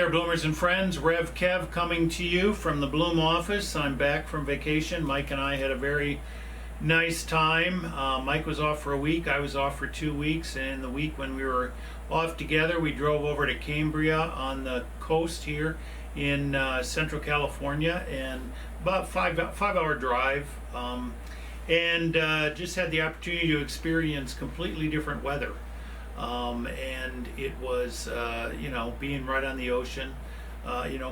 there, Bloomers and friends. Rev Kev coming to you from the Bloom office. I'm back from vacation. Mike and I had a very nice time. Mike was off for a week. I was off for 2 weeks. And in the week when we were off together, we drove over to Cambria on the coast here in Central California, and about five-hour drive. And just had the opportunity to experience completely different weather. And it was, being right on the ocean,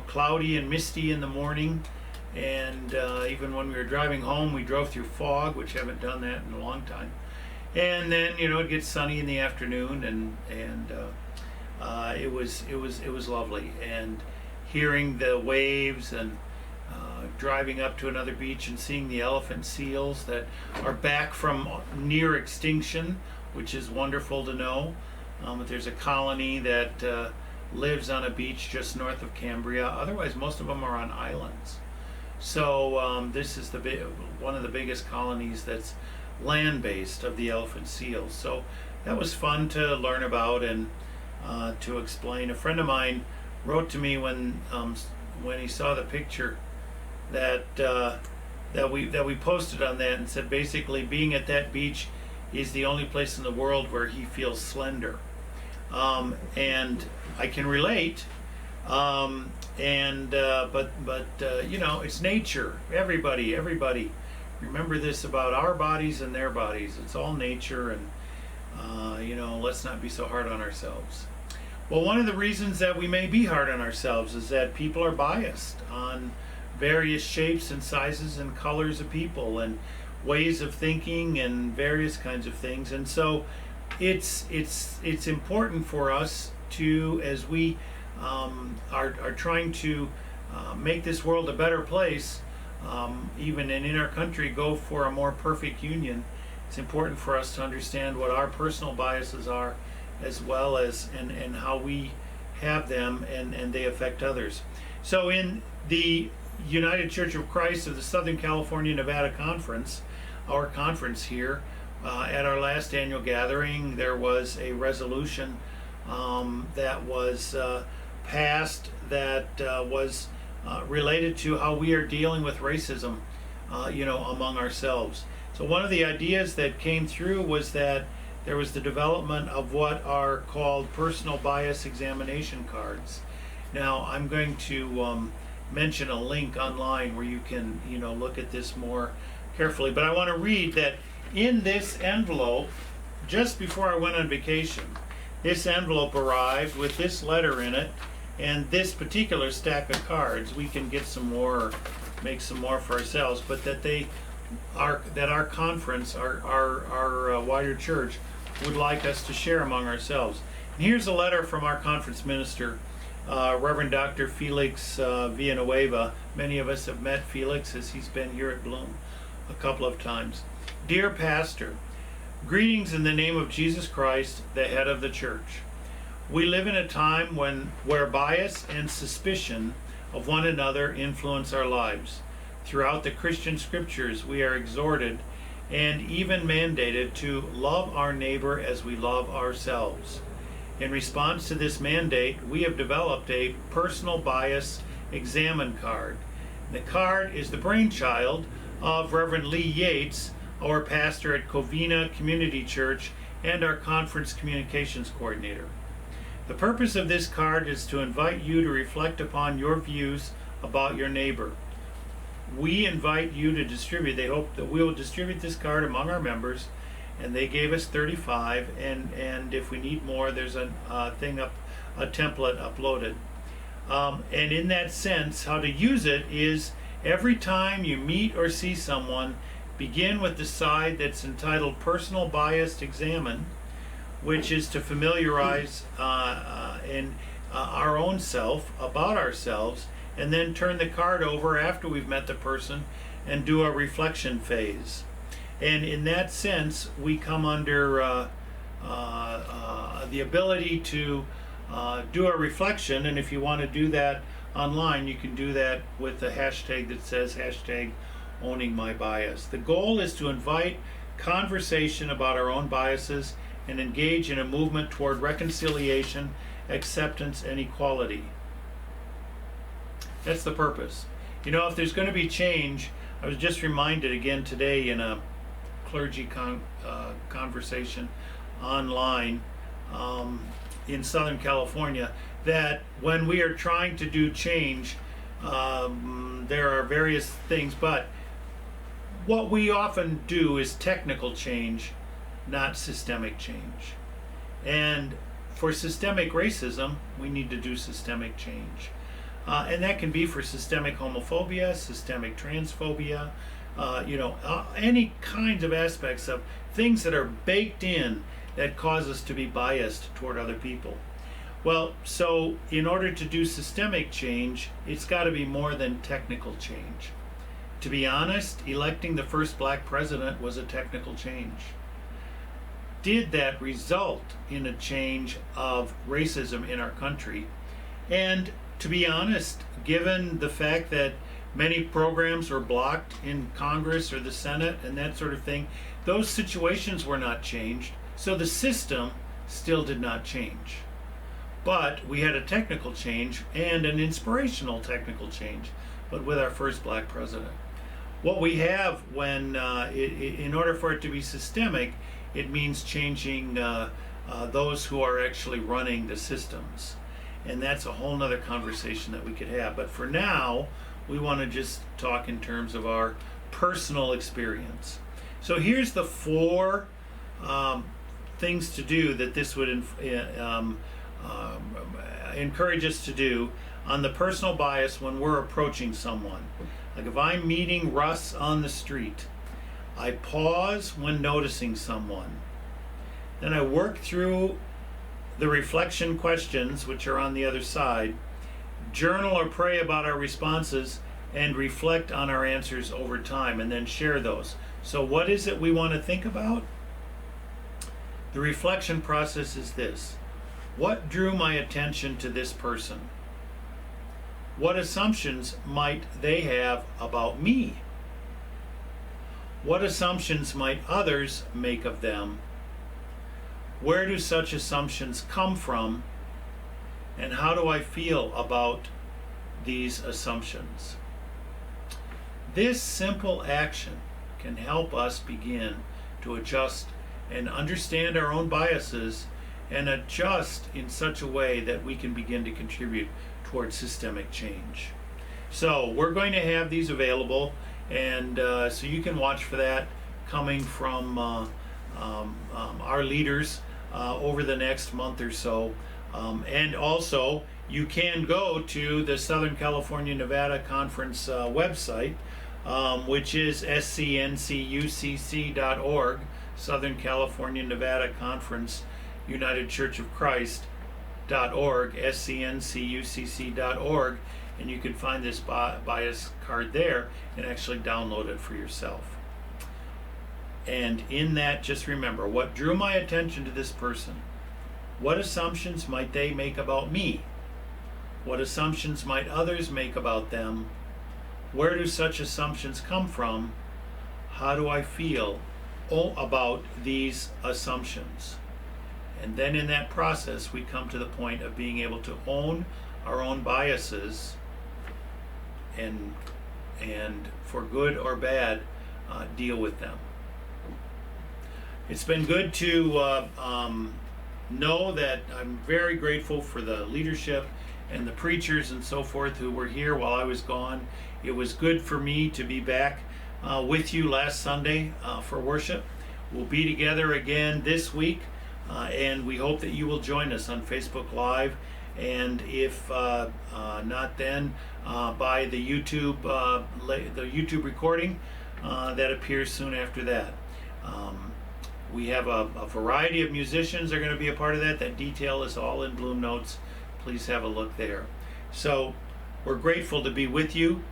cloudy and misty in the morning. And even when we were driving home, we drove through fog, which haven't done that in a long time. And then, it gets sunny in the afternoon, and it was lovely. And hearing the waves and driving up to another beach and seeing the elephant seals that are back from near extinction, which is wonderful to know. There's a colony that lives on a beach just north of Cambria. Otherwise, most of them are on islands. So this is one of the biggest colonies that's land-based of the elephant seals. So that was fun to learn about and to explain. A friend of mine wrote to me when he saw the picture that we posted on that, and said basically being at that beach is the only place in the world where he feels slender. And I can relate. But it's nature. Everybody. Remember this about our bodies and their bodies. It's all nature, and let's not be so hard on ourselves. Well, one of the reasons that we may be hard on ourselves is that people are biased on various shapes and sizes and colors of people and ways of thinking and various kinds of things. And so it's important for us to, as we are trying to make this world a better place, even in our country, go for a more perfect union. It's important for us to understand what our personal biases are, as well as and how we have them and they affect others. So in the United Church of Christ of the Southern California Nevada Conference, our conference here, at our last annual gathering, there was a resolution that was passed that was related to how we are dealing with racism, among ourselves. So one of the ideas that came through was that there was the development of what are called personal bias examination cards. Now, I'm going to mention a link online where you can, look at this more carefully. But I want to read that in this envelope, just before I went on vacation, this envelope arrived with this letter in it and this particular stack of cards. We can get some more, make some more for ourselves, but that our conference, our wider church, would like us to share among ourselves. And here's a letter from our conference minister, Reverend Dr. Felix Villanueva. Many of us have met Felix as he's been here at Bloom a couple of times. Dear Pastor, greetings in the name of Jesus Christ, the head of the church. We live in a time where bias and suspicion of one another influence our lives. Throughout the Christian scriptures, we are exhorted and even mandated to love our neighbor as we love ourselves. In response to this mandate, we have developed a personal bias examine card. The card is the brainchild of Reverend Lee Yates, our pastor at Covina Community Church and our conference communications coordinator. The purpose of this card is to invite you to reflect upon your views about your neighbor. We invite you to distribute. They hope that we will distribute this card among our members, and they gave us 35, and if we need more, there's a template uploaded. And in that sense, how to use it is every time you meet or see someone, begin with the side that's entitled Personal Bias Examine, which is to familiarize in our own self, about ourselves, and then turn the card over after we've met the person and do a reflection phase. And in that sense, we come under the ability to do a reflection, and if you want to do that online, you can do that with the hashtag that says #OwningMyBias. The goal is to invite conversation about our own biases and engage in a movement toward reconciliation, acceptance, and equality. That's the purpose. You know, if there's going to be change, I was just reminded again today in a clergy conversation online in Southern California, that when we are trying to do change, there are various things, but what we often do is technical change, not systemic change. And for systemic racism, we need to do systemic change. And that can be for systemic homophobia, systemic transphobia, any kinds of aspects of things that are baked in that cause us to be biased toward other people. Well, so in order to do systemic change, it's got to be more than technical change. To be honest, electing the first black president was a technical change. Did that result in a change of racism in our country? And to be honest, given the fact that many programs were blocked in Congress or the Senate and that sort of thing, those situations were not changed, so the system still did not change. But we had a technical change and an inspirational technical change, but with our first black president. What we have when, in order for it to be systemic, it means changing those who are actually running the systems. And that's a whole nother conversation that we could have. But for now, we want to just talk in terms of our personal experience. So here's the 4 things to do that this would encourage us to do on the personal bias when we're approaching someone. Like if I'm meeting Russ on the street, I pause when noticing someone. Then I work through the reflection questions, which are on the other side, journal or pray about our responses, and reflect on our answers over time, and then share those. So what is it we want to think about? The reflection process is this. What drew my attention to this person? What assumptions might they have about me? What assumptions might others make of them? Where do such assumptions come from? And how do I feel about these assumptions? This simple action can help us begin to adjust and understand our own biases and adjust in such a way that we can begin to contribute towards systemic change. So we're going to have these available, and so you can watch for that coming from our leaders over the next month or so. And also, you can go to the Southern California Nevada Conference website, which is scncucc.org, Southern California Nevada Conference, United Church of Christ.org, scncucc.org, and you can find this bias card there and actually download it for yourself. And in that, just remember, what drew my attention to this person? What assumptions might they make about me? What assumptions might others make about them? Where do such assumptions come from? How do I feel about these assumptions? And then in that process, we come to the point of being able to own our own biases and for good or bad, deal with them. It's been good to know that I'm very grateful for the leadership and the preachers and so forth who were here while I was gone. It was good for me to be back with you last Sunday for worship. We'll be together again this week, and we hope that you will join us on Facebook Live, and if not then, by the YouTube recording that appears soon after that. We have a variety of musicians that are going to be a part of that. That detail is all in Bloom Notes. Please have a look there. So we're grateful to be with you.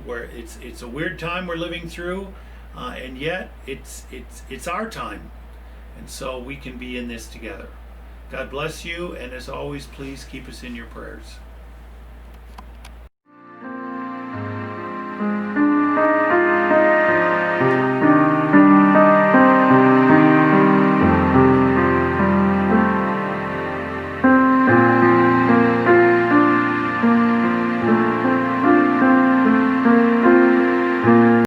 Where it's a weird time we're living through, and yet it's our time, and so we can be in this together. God bless you, and as always, please keep us in your prayers.